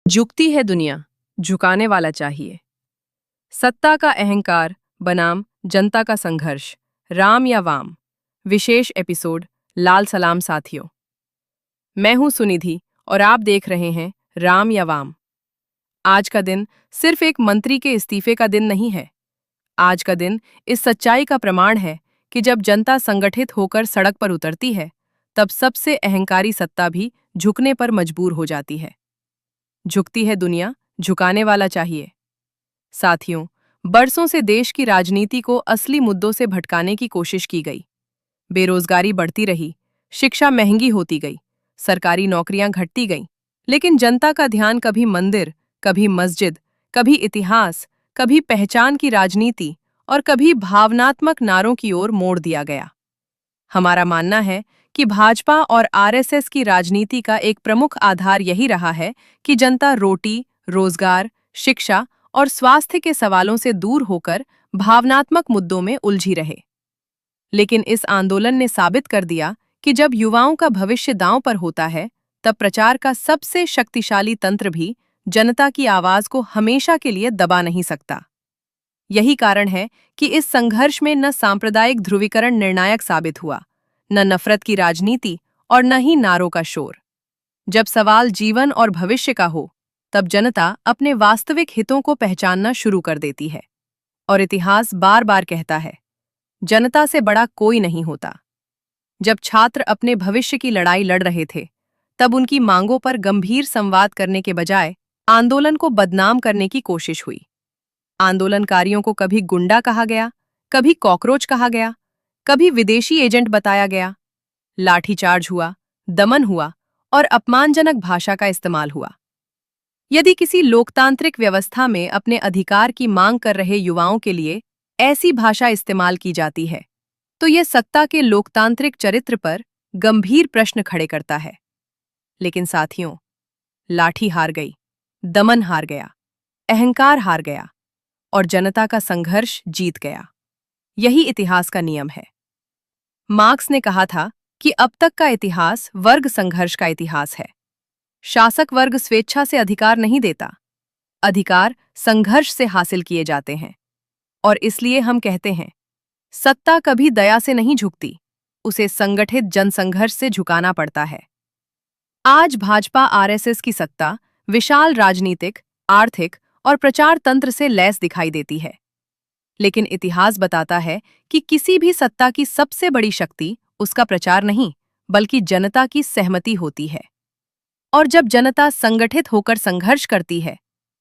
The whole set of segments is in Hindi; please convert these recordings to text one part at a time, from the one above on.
झुकती है दुनिया, झुकाने वाला चाहिए। सत्ता का अहंकार बनाम जनता का संघर्ष, राम या वाम। विशेष एपिसोड, लाल सलाम साथियों। मैं हूं सुनिधि और आप देख रहे हैं राम या वाम। आज का दिन सिर्फ एक मंत्री के इस्तीफे का दिन नहीं है। आज का दिन इस सच्चाई का प्रमाण है कि जब जनता संगठित होकर सड़क पर उतरती है, तब सबसे अहंकारी सत्ता भी झुकने पर मजबूर हो जाती है। झुकती है दुनिया, झुकाने वाला चाहिए। साथियों, बरसों से देश की राजनीति को असली मुद्दों से भटकाने की कोशिश की गई। बेरोजगारी बढ़ती रही, शिक्षा महंगी होती गई, सरकारी नौकरियां घटती गईं, लेकिन जनता का ध्यान कभी मंदिर, कभी मस्जिद, कभी इतिहास, कभी पहचान की राजनीति और कभी भावनात्मक नारों की ओर मोड़ दिया गया। हमारा मानना है कि भाजपा और आरएसएस की राजनीति का एक प्रमुख आधार यही रहा है कि जनता रोटी, रोजगार, शिक्षा और स्वास्थ्य के सवालों से दूर होकर भावनात्मक मुद्दों में उलझी रहे। लेकिन इस आंदोलन ने साबित कर दिया कि जब युवाओं का भविष्य दांव पर होता है, तब प्रचार का सबसे शक्तिशाली तंत्र भी जनता की आवाज को हमेशा के लिए दबा नहीं सकता। यही कारण है कि इस संघर्ष में न सांप्रदायिक ध्रुवीकरण निर्णायक साबित हुआ, न नफरत की राजनीति और न ही नारों का शोर। जब सवाल जीवन और भविष्य का हो, तब जनता अपने वास्तविक हितों को पहचानना शुरू कर देती है। और इतिहास बार बार कहता है, जनता से बड़ा कोई नहीं होता। जब छात्र अपने भविष्य की लड़ाई लड़ रहे थे, तब उनकी मांगों पर गंभीर संवाद करने के बजाय आंदोलन को बदनाम करने की कोशिश हुई। आंदोलनकारियों को कभी गुंडा कहा गया, कभी कॉकरोच कहा गया, कभी विदेशी एजेंट बताया गया। लाठीचार्ज हुआ, दमन हुआ और अपमानजनक भाषा का इस्तेमाल हुआ। यदि किसी लोकतांत्रिक व्यवस्था में अपने अधिकार की मांग कर रहे युवाओं के लिए ऐसी भाषा इस्तेमाल की जाती है, तो यह सत्ता के लोकतांत्रिक चरित्र पर गंभीर प्रश्न खड़े करता है। लेकिन साथियों, लाठी हार गई, दमन हार गया, अहंकार हार गया और जनता का संघर्ष जीत गया। यही इतिहास का नियम है। मार्क्स ने कहा था कि अब तक का इतिहास वर्ग संघर्ष का इतिहास है। शासक वर्ग स्वेच्छा से अधिकार नहीं देता, अधिकार संघर्ष से हासिल किए जाते हैं। और इसलिए हम कहते हैं, सत्ता कभी दया से नहीं झुकती, उसे संगठित जनसंघर्ष से झुकाना पड़ता है। आज भाजपा आरएसएस की सत्ता विशाल राजनीतिक, आर्थिक और प्रचार तंत्र से लैस दिखाई देती है। लेकिन इतिहास बताता है कि किसी भी सत्ता की सबसे बड़ी शक्ति उसका प्रचार नहीं, बल्कि जनता की सहमति होती है। और जब जनता संगठित होकर संघर्ष करती है,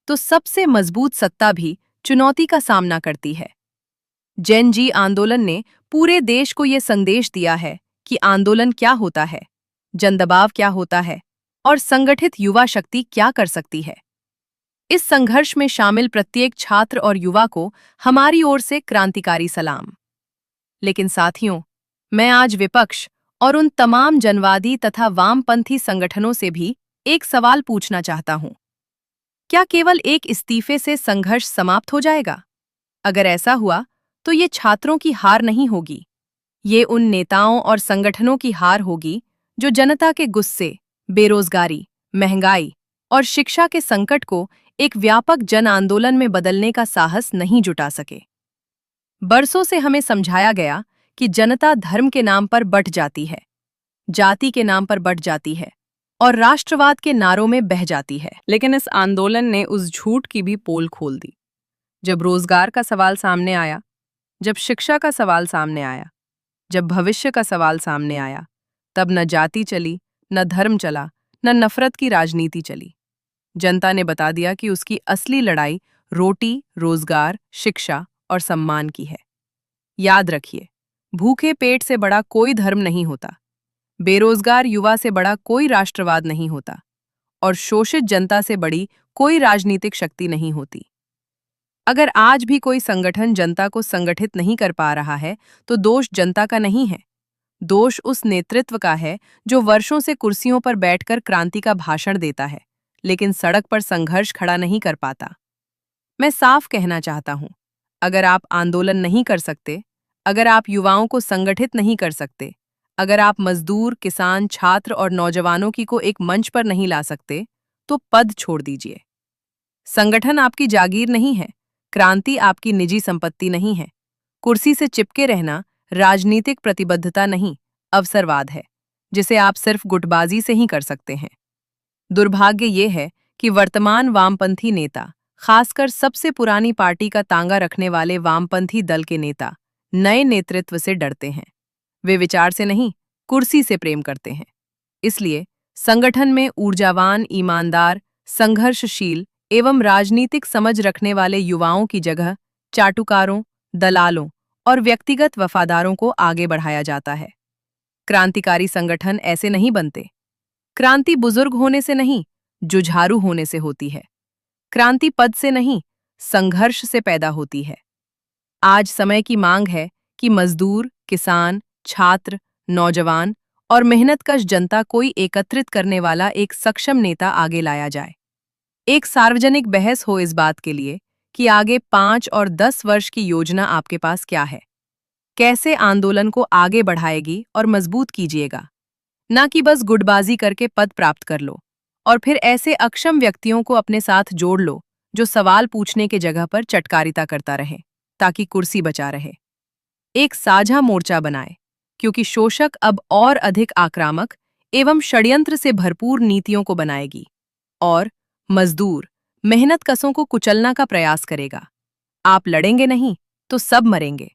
तो सबसे मजबूत सत्ता भी चुनौती का सामना करती है। जेन जी आंदोलन ने पूरे देश को यह संदेश दिया है कि आंदोलन क्या होता है, जनदबाव क्या होता है और संगठित युवा शक्ति क्या कर सकती है। इस संघर्ष में शामिल प्रत्येक छात्र और युवा को हमारी ओर से क्रांतिकारी सलाम। लेकिन साथियों, मैं आज विपक्ष और उन तमाम जनवादी तथा वामपंथी संगठनों से भी एक सवाल पूछना चाहता हूं। क्या केवल एक इस्तीफे से संघर्ष समाप्त हो जाएगा? अगर ऐसा हुआ, तो ये छात्रों की हार नहीं होगी, ये उन नेताओं और संगठनों की हार होगी जो जनता के गुस्से, बेरोजगारी, महंगाई और शिक्षा के संकट को एक व्यापक जन आंदोलन में बदलने का साहस नहीं जुटा सके। बरसों से हमें समझाया गया कि जनता धर्म के नाम पर बंट जाती है, जाति के नाम पर बंट जाती है और राष्ट्रवाद के नारों में बह जाती है। लेकिन इस आंदोलन ने उस झूठ की भी पोल खोल दी। जब रोजगार का सवाल सामने आया, जब शिक्षा का सवाल सामने आया, जब भविष्य का सवाल सामने आया, तब न जाति चली, न धर्म चला, न नफरत की राजनीति चली। जनता ने बता दिया कि उसकी असली लड़ाई रोटी, रोजगार, शिक्षा और सम्मान की है। याद रखिए, भूखे पेट से बड़ा कोई धर्म नहीं होता, बेरोजगार युवा से बड़ा कोई राष्ट्रवाद नहीं होता और शोषित जनता से बड़ी कोई राजनीतिक शक्ति नहीं होती। अगर आज भी कोई संगठन जनता को संगठित नहीं कर पा रहा है, तो दोष जनता का नहीं है, दोष उस नेतृत्व का है जो वर्षों से कुर्सियों पर बैठकर क्रांति का भाषण देता है, लेकिन सड़क पर संघर्ष खड़ा नहीं कर पाता। मैं साफ कहना चाहता हूं, अगर आप आंदोलन नहीं कर सकते, अगर आप युवाओं को संगठित नहीं कर सकते, अगर आप मजदूर, किसान, छात्र और नौजवानों की को एक मंच पर नहीं ला सकते, तो पद छोड़ दीजिए। संगठन आपकी जागीर नहीं है, क्रांति आपकी निजी संपत्ति नहीं है। कुर्सी से चिपके रहना राजनीतिक प्रतिबद्धता नहीं, अवसरवाद है, जिसे आप सिर्फ गुटबाजी से ही कर सकते हैं। दुर्भाग्य ये है कि वर्तमान वामपंथी नेता, खासकर सबसे पुरानी पार्टी का तांगा रखने वाले वामपंथी दल के नेता, नए नेतृत्व से डरते हैं। वे विचार से नहीं, कुर्सी से प्रेम करते हैं। इसलिए संगठन में ऊर्जावान, ईमानदार, संघर्षशील एवं राजनीतिक समझ रखने वाले युवाओं की जगह चाटुकारों, दलालों और व्यक्तिगत वफादारों को आगे बढ़ाया जाता है। क्रांतिकारी संगठन ऐसे नहीं बनते। क्रांति बुजुर्ग होने से नहीं, जुझारू होने से होती है। क्रांति पद से नहीं, संघर्ष से पैदा होती है। आज समय की मांग है कि मजदूर, किसान, छात्र, नौजवान और मेहनतकश जनता कोई एकत्रित करने वाला एक सक्षम नेता आगे लाया जाए। एक सार्वजनिक बहस हो इस बात के लिए कि आगे 5 और 10 वर्ष की योजना आपके पास क्या है, कैसे आंदोलन को आगे बढ़ाएगी और मजबूत कीजिएगा। ना कि बस गुटबाजी करके पद प्राप्त कर लो और फिर ऐसे अक्षम व्यक्तियों को अपने साथ जोड़ लो जो सवाल पूछने के जगह पर चटकारिता करता रहे ताकि कुर्सी बचा रहे। एक साझा मोर्चा बनाए, क्योंकि शोषक अब और अधिक आक्रामक एवं षड्यंत्र से भरपूर नीतियों को बनाएगी और मजदूर, मेहनतकशों को कुचलना का प्रयास करेगा। आप लड़ेंगे नहीं तो सब मरेंगे।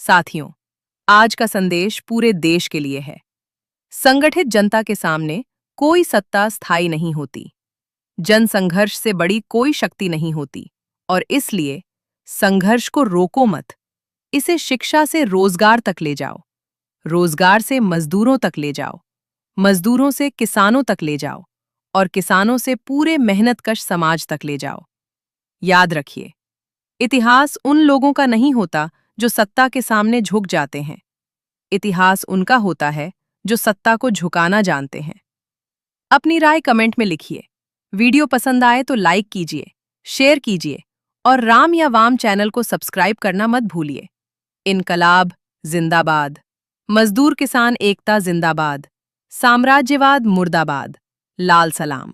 साथियों, आज का संदेश पूरे देश के लिए है। संगठित जनता के सामने कोई सत्ता स्थायी नहीं होती, जन संघर्ष से बड़ी कोई शक्ति नहीं होती और इसलिए संघर्ष को रोको मत। इसे शिक्षा से रोजगार तक ले जाओ, रोजगार से मजदूरों तक ले जाओ, मजदूरों से किसानों तक ले जाओ और किसानों से पूरे मेहनतकश समाज तक ले जाओ। याद रखिए, इतिहास उन लोगों का नहीं होता जो सत्ता के सामने झुक जाते हैं। इतिहास उनका होता है जो सत्ता को झुकाना जानते हैं। अपनी राय कमेंट में लिखिए। वीडियो पसंद आए तो लाइक कीजिए, शेयर कीजिए और राम या वाम चैनल को सब्सक्राइब करना मत भूलिए। इनकलाब जिंदाबाद, मजदूर किसान एकता जिंदाबाद, साम्राज्यवाद मुर्दाबाद। लाल सलाम।